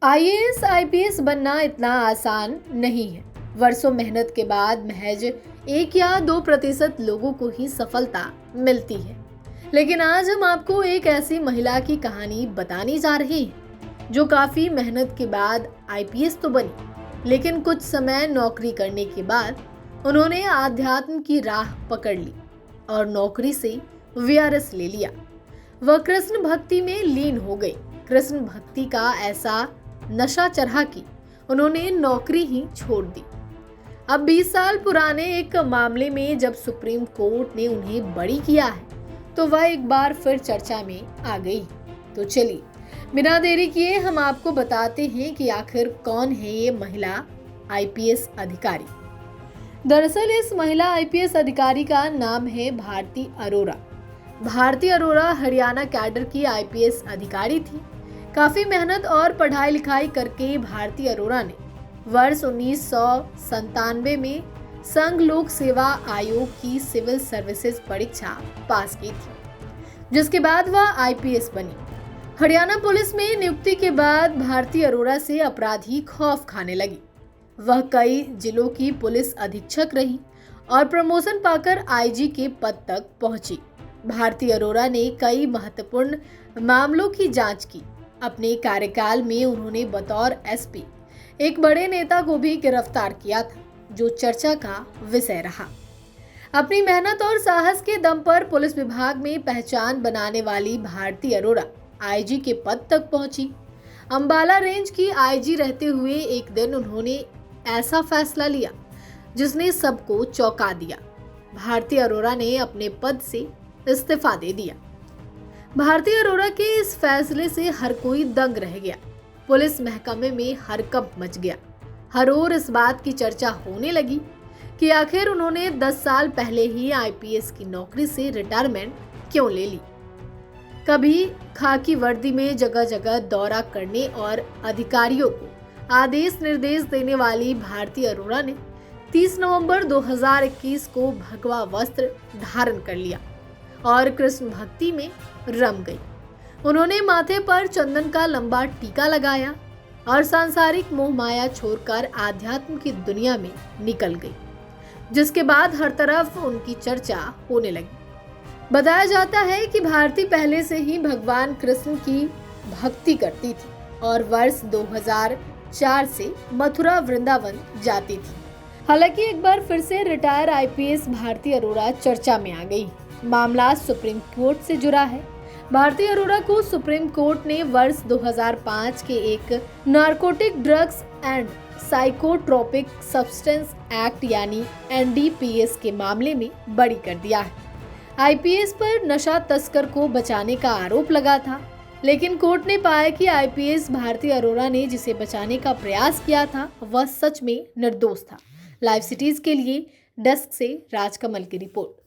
IAS IPS बनना इतना आसान नहीं है। वर्षों मेहनत के बाद महज 1 या 2% लोगों को ही सफलता मिलती है। लेकिन आज हम आपको एक ऐसी महिला की कहानी बताने जा रहे हैं जो काफी मेहनत के बाद आईपीएस तो बनी, लेकिन कुछ समय नौकरी करने के बाद उन्होंने आध्यात्म की राह पकड़ ली और नौकरी से वीआरएस ले लिया। वह कृष्ण भक्ति में लीन हो गई। कृष्ण भक्ति का ऐसा नशा चढ़ा कि उन्होंने नौकरी ही छोड़ दी। अब 20 साल पुराने एक मामले में जब सुप्रीम कोर्ट ने उन्हें बरी किया है तो वह एक बार फिर चर्चा में आ गई। तो चलिए बिना देरी किए हम आपको बताते हैं कि आखिर कौन है ये महिला आईपीएस अधिकारी। दरअसल इस महिला आईपीएस अधिकारी का नाम है भारती अरोरा। भारती अरोरा हरियाणा कैडर की आईपीएस अधिकारी थी। काफी मेहनत और पढ़ाई लिखाई करके भारती अरोरा ने वर्ष 1997 में संघ लोक सेवा आयोग की सिविल सर्विसेज परीक्षा पास की थी, जिसके बाद वह आईपीएस बनी। हरियाणा पुलिस में नियुक्ति के बाद भारती अरोरा से अपराधी खौफ खाने लगी। वह कई जिलों की पुलिस अधीक्षक रही और प्रमोशन पाकर आईजी के पद तक पहुंची। भारती अरोरा ने कई महत्वपूर्ण मामलों की जांच की। अपने कार्यकाल में उन्होंने बतौर एसपी एक बड़े नेता को भी गिरफ्तार किया था, जो चर्चा का विषय रहा। अपनी मेहनत और साहस के दम पर पुलिस विभाग में पहचान बनाने वाली भारती अरोरा आईजी के पद तक पहुंची। अंबाला रेंज की आईजी रहते हुए एक दिन उन्होंने ऐसा फैसला लिया जिसने सबको चौंका दिया। भारती अरोरा ने अपने पद से इस्तीफा दे दिया। भारती अरोरा के इस फैसले से हर कोई दंग रह गया। पुलिस महकमे में हरकंप मच गया। हर ओर इस बात की चर्चा होने लगी कि आखिर उन्होंने 10 साल पहले ही आईपीएस की नौकरी से रिटायरमेंट क्यों ले ली। कभी खाकी वर्दी में जगह जगह दौरा करने और अधिकारियों को आदेश निर्देश देने वाली भारती अरोरा ने 30 नवंबर 2021 को भगवा वस्त्र धारण कर लिया और कृष्ण भक्ति में रम गई। उन्होंने माथे पर चंदन का लंबा टीका लगाया और सांसारिक मोह माया छोड़कर आध्यात्म की दुनिया में निकल गई, जिसके बाद हर तरफ उनकी चर्चा होने लगी। बताया जाता है कि भारती पहले से ही भगवान कृष्ण की भक्ति करती थी और वर्ष 2004 से मथुरा वृंदावन जाती थी। हालांकि एक बार फिर से रिटायर आईपीएस भारती अरोरा चर्चा में आ गई। मामला सुप्रीम कोर्ट से जुड़ा है। भारती अरोरा को सुप्रीम कोर्ट ने वर्ष 2005 के एक narcotic drugs and psychotropic substance act यानी एनडीपीएस के मामले में बरी कर दिया है। आईपीएस पर नशा तस्कर को बचाने का आरोप लगा था, लेकिन कोर्ट ने पाया कि आईपीएस भारती अरोरा ने जिसे बचाने का प्रयास किया था वह सच में निर्दोष था। लाइव सिटीज के लिए डेस्क से राजकमल की रिपोर्ट।